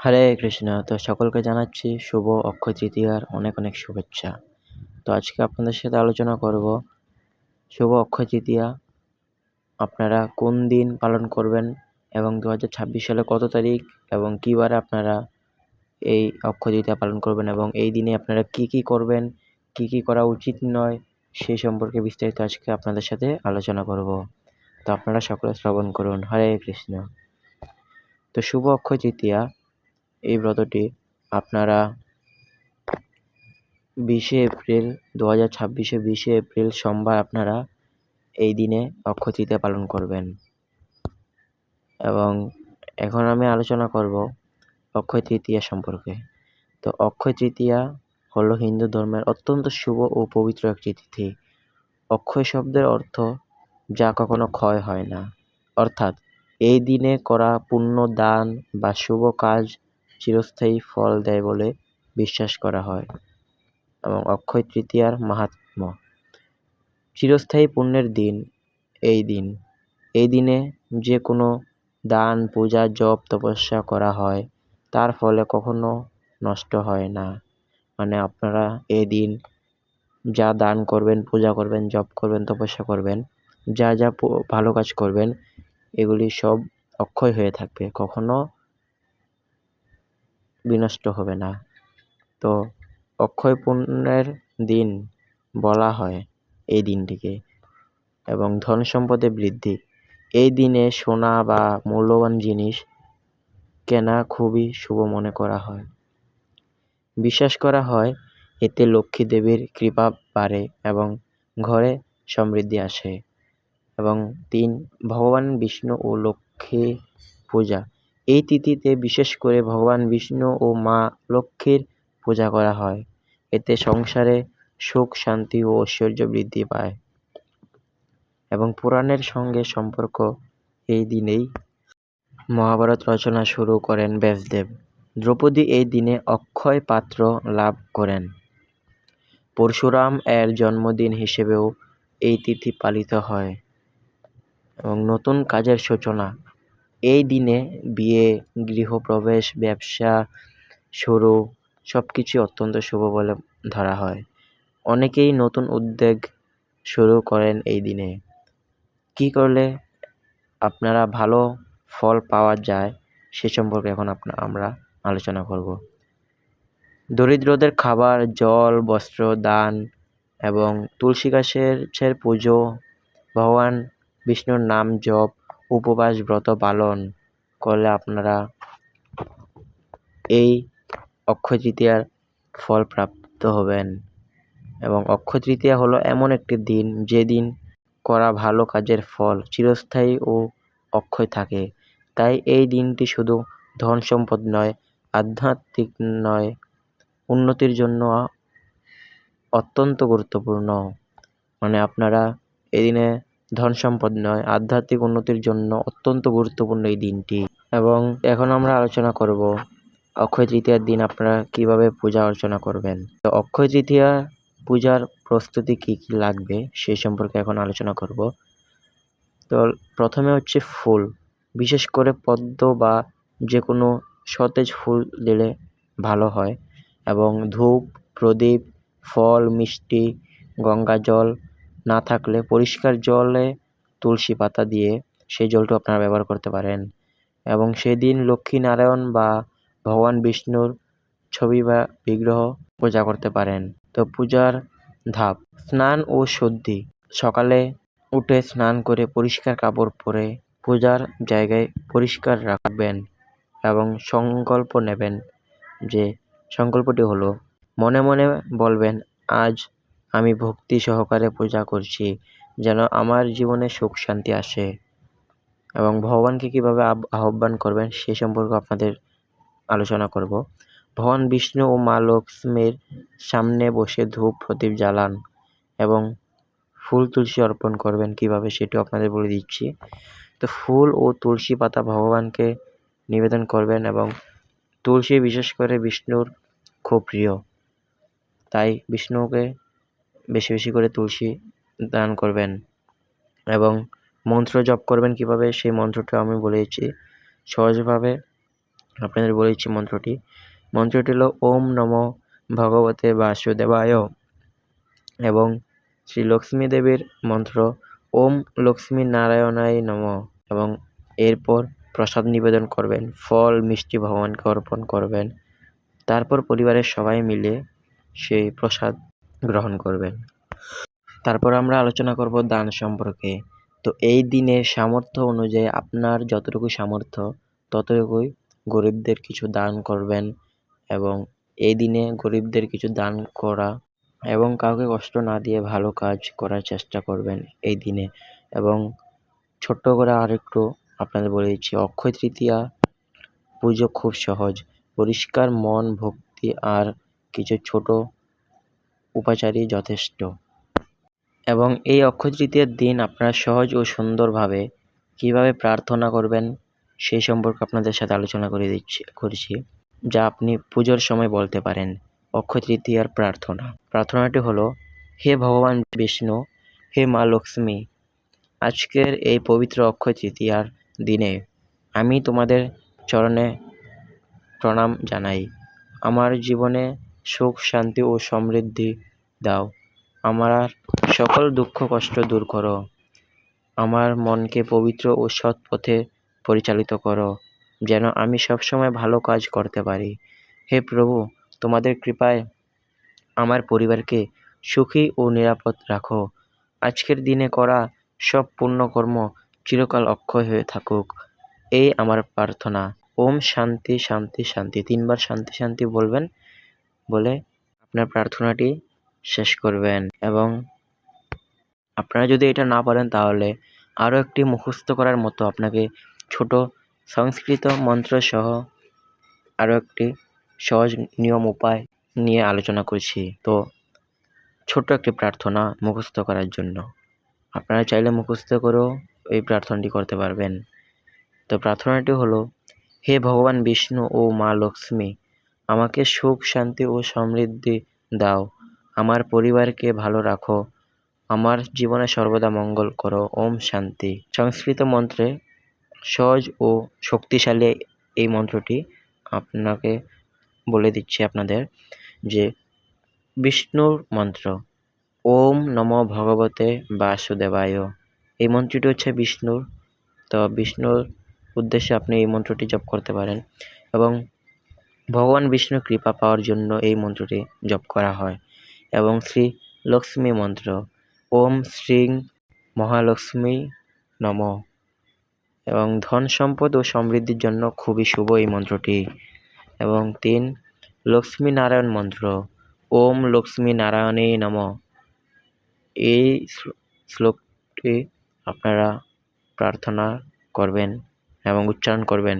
হরে কৃষ্ণ। তো সকলকে জানাচ্ছি শুভ অক্ষয় তৃতীয়ার অনেক অনেক শুভেচ্ছা। তো আজকে আপনাদের সাথে আলোচনা করব শুভ অক্ষয় তৃতীয়া আপনারা কোন দিন পালন করবেন এবং 2026 সালে কত তারিখ এবং কী বারে আপনারা এই অক্ষয় তৃতীয়া পালন করবেন এবং এই দিনে আপনারা কি কি করবেন, কি কি করা উচিত নয়, সেই সম্পর্কে বিস্তারিত আজকে আপনাদের সাথে আলোচনা করব। তো আপনারা সকলে শ্রবণ করুন। হরে কৃষ্ণ। তো শুভ অক্ষয় তৃতীয়া এই ব্রতটি আপনারা 20শে এপ্রিল 2026 20শে এপ্রিল সোমবার আপনারা এই দিনে অক্ষয় তৃতীয়া পালন করবেন। এবং এখন আমি আলোচনা করব অক্ষয় তৃতীয়া সম্পর্কে। তো অক্ষয় তৃতীয়া হলো হিন্দু ধর্মের অত্যন্ত শুভ ও পবিত্র একটি তিথি। অক্ষয় শব্দের অর্থ যা কখনো ক্ষয় হয় না, অর্থাৎ এই দিনে করা পুণ্য দান বা শুভ কাজ চিরস্থায়ী ফল দেয় বলে বিশ্বাস করা হয়। এবং অক্ষয় তৃতীয়ার মাহাত্ম্য: চিরস্থায়ী পুণ্যের দিন এই দিনে যে কোনো দান, পূজা, জপ, তপস্যা করা হয় তার ফলে কখনো নষ্ট হয় না। মানে আপনারা এই দিন যা দান করবেন, পূজা করবেন, জপ করবেন, তপস্যা করবেন, যা যা ভালো কাজ করবেন, এগুলি সব অক্ষয় হয়ে থাকবে, কখনো বিনষ্ট হবে না। তো অক্ষয় পুণ্যের দিন বলা হয় এই দিনটিকে। এবং ধন সম্পদে বৃদ্ধি: এই দিনে সোনা বা মূল্যবান জিনিস কেনা খুবই শুভ মনে করা হয়। বিশ্বাস করা হয় এতে লক্ষ্মী দেবীর কৃপা বাড়ে এবং ঘরে সমৃদ্ধি আসে। এবং 3, ভগবান বিষ্ণু ও লক্ষ্মী পূজা: এই তিথিতে বিশেষ করে ভগবান বিষ্ণু ও মা লক্ষ্মীর পূজা করা হয়। এতে সংসারে সুখ, শান্তি ও ঐশ্বর্য বৃদ্ধি পায়। এবং পুরাণের সঙ্গে সম্পর্ক: এই দিনেই মহাভারত রচনা শুরু করেন ব্যাসদেব। দ্রৌপদী এই দিনে অক্ষয় পাত্র লাভ করেন। পরশুরাম এর জন্মদিন হিসেবেও এই তিথি পালিত হয়। এবং নতুন কাজের সূচনা: এই দিনে বিয়ে, গৃহপ্রবেশ, ব্যবসা শুরু সবকিছু অত্যন্ত শুভ বলে ধরা হয়। অনেকেই নতুন উদ্যোগ শুরু করেন এই দিনে। কি করলে আপনারা ভালো ফল পাওয়া যায় সে সম্পর্কে এখন আমরা আলোচনা করব। দরিদ্রদের খাবার, জল, বস্ত্র দান এবং তুলসী গাছের পুজো, ভগবান বিষ্ণুর নাম জপ, উপবাস ব্রত পালন করলে আপনারা এই অক্ষয় তৃতীয়ার ফল প্রাপ্ত হবেন। এবং অক্ষয় তৃতীয়া হলো এমন একটি দিন যেদিন করা ভালো কাজের ফল চিরস্থায়ী ও অক্ষয় থাকে। তাই এই দিনটি শুধু ধন সম্পদ নয়, আধ্যাত্মিক উন্নতির জন্য অত্যন্ত গুরুত্বপূর্ণ। মানে আপনারা এই দিনে ধন সম্পদ নয়, আধ্যাত্মিক উন্নতির জন্য অত্যন্ত গুরুত্বপূর্ণ এই দিনটি। এবং এখন আমরা আলোচনা করব অক্ষয় তৃতীয়ার দিন আপনারা কিভাবে পূজা অর্চনা করবেন। তো অক্ষয় তৃতীয়া পূজার প্রস্তুতি কি কি লাগবে সেই সম্পর্কে এখন আলোচনা করব। তো প্রথমে হচ্ছে ফুল, বিশেষ করে পদ্ম বা যে কোনো সতেজ ফুল দিলে ভালো হয়। এবং ধূপ, প্রদীপ, ফল, মিষ্টি, গঙ্গা জল না থাকলে পরিষ্কার জলে তুলসী পাতা দিয়ে সেই জলটা আপনারা ব্যবহার করতে পারেন। এবং সেদিন লক্ষ্মীনারায়ণ বা ভগবান বিষ্ণুর ছবি বা বিগ্রহ পূজা করতে পারেন। তো পূজার ধাপ: স্নান ও শুদ্ধি: সকালে উঠে স্নান করে পরিষ্কার কাপড় পরে পূজার জায়গায় পরিষ্কার রাখবেন এবং সংকল্প নেবেন। যে সংকল্পটি হলো, মনে মনে বলবেন, আজ আমি ভক্তি সহকারে পূজা করছি, যেন আমার জীবনে সুখ শান্তি আসে। এবং ভগবানকে কিভাবে আহ্বান করবেন সে সম্পর্কে আপনাদের আলোচনা করব। ভগবান বিষ্ণু ও মা লক্ষ্মীর সামনে বসে ধূপ প্রদীপ জ্বালান এবং ফুল তুলসী অর্পণ করবেন কিভাবে সেটাও আপনাদের বলে দিচ্ছি। তো ফুল ও তুলসী পাতা ভগবানকে নিবেদন করবেন এবং তুলসী বিশেষ করে বিষ্ণুর খুব প্রিয়, তাই বিষ্ণুকে বেশি বেশি করে তুলসী দান করবেন। এবং মন্ত্র জপ করবেন কিভাবে সেই মন্ত্রটা আমি বলে দিচ্ছি সহজভাবে। আপনাদের বলেছি মন্ত্রটি হলো ওম নমো ভগবতে বাসুদেবায় এবং শ্রী লক্ষ্মী দেবীর মন্ত্র ওম লক্ষ্মী নারায়ণায় নমঃ এবং এরপর প্রসাদ নিবেদন করবেন, ফল মিষ্টি ভগবানকে অর্পণ করবেন। তারপর পরিবারের সবাই মিলে সেই প্রসাদ গ্রহণ করবেন। তারপর আমরা আলোচনা করব দান সম্পর্কে। তো এই দিনে সামর্থ্য অনুযায়ী আপনার যতটুকু সামর্থ্য ততটুকুই গরিবদের কিছু দান করবেন এবং এই দিনে গরিবদের কিছু দান করা এবং কাউকে কষ্ট না দিয়ে ভালো কাজ করার চেষ্টা করবেন এই দিনে। এবং ছোট্ট করে আরেকটু আপনাদের বলে দিচ্ছি, অক্ষয় তৃতীয়া পুজো খুব সহজ। পরিষ্কার মন, ভক্তি আর কিছু ছোট উপাচারই যথেষ্ট। এবং এই অক্ষয় তৃতীয়ার দিন আপনারা সহজ ও সুন্দরভাবে কীভাবে প্রার্থনা করবেন সেই সম্পর্কে আপনাদের সাথে আলোচনা করছি, যা আপনি পুজোর সময় বলতে পারেন। অক্ষয় তৃতীয়ার প্রার্থনাটি হলো, হে ভগবান বিষ্ণু, হে মা লক্ষ্মী, আজকের এই পবিত্র অক্ষয় তৃতীয়ার দিনে আমি তোমাদের চরণে প্রণাম জানাই। আমার জীবনে সুখ, শান্তি ও সমৃদ্ধি দাও। আমার সকল দুঃখ কষ্ট দূর করো। আমার মনকে পবিত্র ও সৎ পথে পরিচালিত করো, যেন আমি সবসময় ভালো কাজ করতে পারি। হে প্রভু, তোমাদের কৃপায় আমার পরিবারকে সুখী ও নিরাপদ রাখো। আজকের দিনে করা সব পুণ্যকর্ম চিরকাল অক্ষয় হয়ে থাকুক, এই আমার প্রার্থনা। ওম শান্তি শান্তি শান্তি 3 বার শান্তি শান্তি বলবেন, বলে আপনার প্রার্থনাটি শেষ করবেন। এবং আপনারা যদি এটা না পারেন তাহলে আরও একটি মুখস্থ করার মতো আপনাকে ছোট সংস্কৃত মন্ত্র সহ আরও একটি সহজ নিয়ম উপায় নিয়ে আলোচনা করছি। তো ছোট্ট একটি প্রার্থনা মুখস্থ করার জন্য আপনারা চাইলে মুখস্থ করেও এই প্রার্থনাটি করতে পারবেন। তো প্রার্থনাটি হলো, হে ভগবান বিষ্ণু ও মা লক্ষ্মী, আমাকে সুখ, শান্তি ও সমৃদ্ধি দাও। আমার পরিবারকে ভালো রাখো। আমার জীবনে সর্বদা মঙ্গল করো। ওম শান্তি। সংস্কৃত মন্ত্রে সহজ ও শক্তিশালী এই মন্ত্রটি আপনাকে বলে দিচ্ছি আপনাদের, যে বিষ্ণুর মন্ত্র ওম নমো ভগবতে বাসুদেবায়। এই মন্ত্রটি হচ্ছে বিষ্ণুর। তো বিষ্ণুর উদ্দেশ্যে আপনি এই মন্ত্রটি জপ করতে পারেন এবং ভগবান বিষ্ণুর কৃপা পাওয়ার জন্য এই মন্ত্রটি জপ করা হয়। এবং শ্রী লক্ষ্মী মন্ত্র ওম শ্রীং মহালক্ষ্মী নমঃ এবং ধন সম্পদ ও সমৃদ্ধির জন্য খুবই শুভ এই মন্ত্রটি। এবং 3 লক্ষ্মী নারায়ণ মন্ত্র ওম লক্ষ্মী নারায়ণে নমঃ। এই শ্লোকটি আপনারা প্রার্থনা করবেন এবং উচ্চারণ করবেন।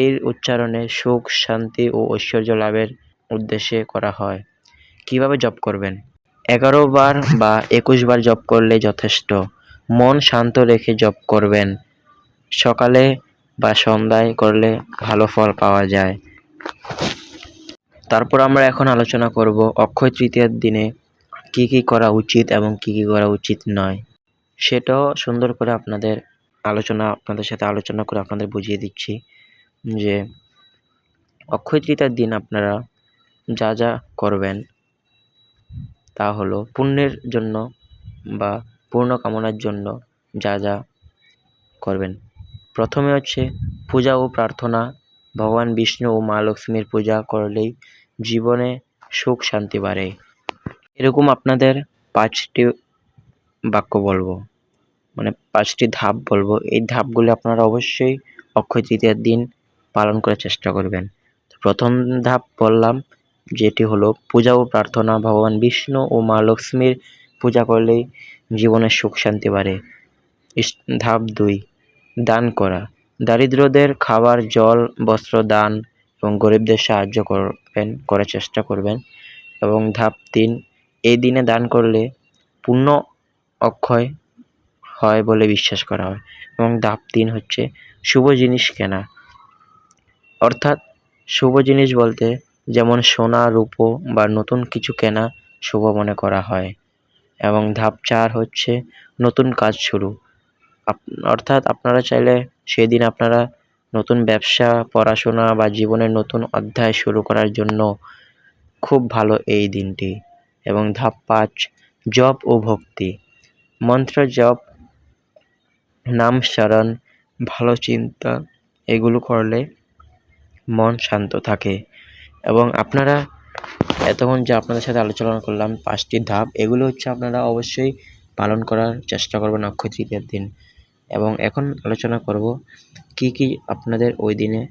এর উচ্চারণে সুখ, শান্তি ও ঐশ্বর্য লাভের উদ্দেশ্যে করা হয়। কিভাবে জপ করবেন? 11 বার বা 21 বার জপ করলে যথেষ্ট। মন শান্ত রেখে জপ করবেন। সকালে বা সন্ধ্যায় করলে ভালো ফল পাওয়া যায়। তারপর আমরা এখন আলোচনা করব অক্ষয় তৃতীয়ার দিনে কি কি করা উচিত এবং কি কি করা উচিত নয়। সেটাও সুন্দর করে আপনাদের সাথে আলোচনা করে আপনাদের বুঝিয়ে দিচ্ছি যে অক্ষয় তৃতীয়ার দিন আপনারা যা যা করবেন তা হলো পুণ্যের জন্য বা পূর্ণ কামনার জন্য যা যা করবেন। প্রথমে হচ্ছে পূজা ও প্রার্থনা। ভগবান বিষ্ণু ও মা লক্ষ্মীর পূজা করলেই জীবনে সুখ শান্তি বাড়ে। এরকম আপনাদের 5টি বাক্য বলবো, মানে 5টি ধাপ বলবো। এই ধাপগুলো আপনারা অবশ্যই অক্ষয় তৃতীয়ার দিন পালন করার চেষ্টা করবেন। প্রথম ধাপ বললাম, যেটি হলো পূজা ও প্রার্থনা। ভগবান বিষ্ণু ও মা লক্ষ্মীর পূজা করলেই জীবনে সুখ শান্তি বাড়ে। ধাপ 2 দান করা। দারিদ্রদের খাবার, জল, বস্ত্র দান এবং গরিবদের সাহায্য করার চেষ্টা করবেন। এবং ধাপ 3 এই দিনে দান করলে পুণ্য অক্ষয় হয় বলে বিশ্বাস করা হয়। এবং ধাপ 3 হচ্ছে শুভ জিনিস কেনা, অর্থাৎ শুভ জিনিস বলতে যেমন সোনা, রূপো বা নতুন কিছু কেনা শুভ মনে করা হয়। এবং ধাপ 4 হচ্ছে নতুন কাজ শুরু, অর্থাৎ আপনারা চাইলে সেদিন আপনারা নতুন ব্যবসা, পড়াশোনা বা জীবনের নতুন অধ্যায় শুরু করার জন্য খুব ভালো এই দিনটি। এবং ধাপ 5, জপ ও ভক্তি। মন্ত্র জপ, নাম স্মরণ, ভালো চিন্তা এগুলো করলে মন শান্ত থাকে। এবং আপনারা এতক্ষণ যে আপনাদের সাথে আলোচনা করলাম 5টি ধাপ, এগুলো হচ্ছে আপনারা অবশ্যই পালন করার চেষ্টা করবেন অক্ষয় তৃতীয়ার দিন। এবং এখন আলোচনা করব কি কি আপনাদের ওই দিনে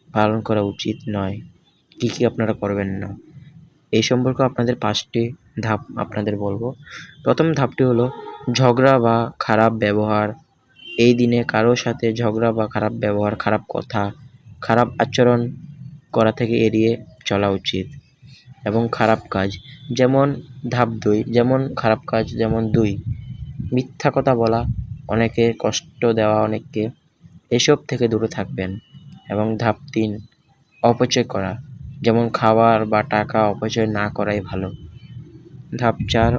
পালন করা উচিত নয়, কি কি আপনারা করবেন না, এই সম্পর্কে আপনাদের 5টি ধাপ আপনাদের বলবো। প্রথম ধাপটি হলো ঝগড়া বা খারাপ ব্যবহার। এই দিনে কারোর সাথে ঝগড়া বা খারাপ ব্যবহার, খারাপ কথা, খারাপ আচরণ করা থেকে এড়িয়ে চলা উচিত। এবং খারাপ কাজ, যেমন ধাপ 2, যেমন খারাপ কাজ যেমন 2, মিথ্যা কথা বলা, অনেকে কষ্ট দেওয়া অনেককে, এসব থেকে দূরে থাকবেন। এবং ধাপ 3, অপচয় করা, যেমন খাবার বা টাকা অপচয় না করাই ভালো। ধাপ 4,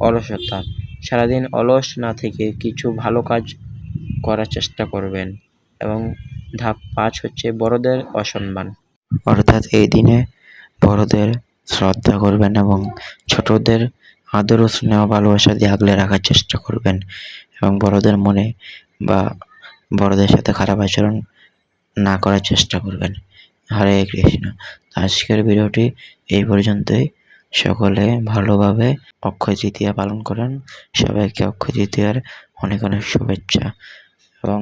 অলসতা, সারাদিন অলস না থেকে কিছু ভালো কাজ করার চেষ্টা করবেন। এবং ধাপ 5 হচ্ছে বড়দের অসম্মান, অর্থাৎ এই দিনে বড়দের শ্রদ্ধা করবেন এবং ছোটদের আদর ও স্নেহ ভালোবাসা দিয়ে আগলে রাখার চেষ্টা করবেন। এবং বড়দের মনে বা বড়দের সাথে খারাপ আচরণ না করার চেষ্টা করবেন। হরে কৃষ্ণ। আজকের ভিডিওটি এই পর্যন্তই। সকলে ভালোভাবে অক্ষয় তৃতীয়া পালন করেন। সবাইকে অক্ষয় তৃতীয়ার অনেক অনেক শুভেচ্ছা। এবং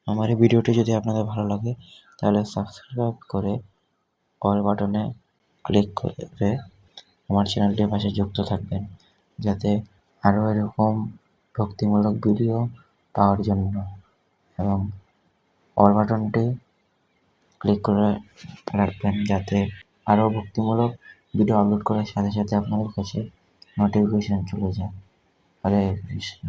আমার এই ভিডিওটি যদি আপনাদের ভালো লাগে তাহলে সাবস্ক্রাইব করে অল বাটনে ক্লিক করে আমার চ্যানেলটির পাশে যুক্ত থাকবেন, যাতে আরও এরকম ভক্তিমূলক ভিডিও পাওয়ার জন্য। এবং অল বাটনটি ক্লিক করে রাখবেন, যাতে আরও ভক্তিমূলক ভিডিও আপলোড করার সাথে সাথে আপনাদের কাছে নোটিফিকেশন চলে যায়। হরে কৃষ্ণ।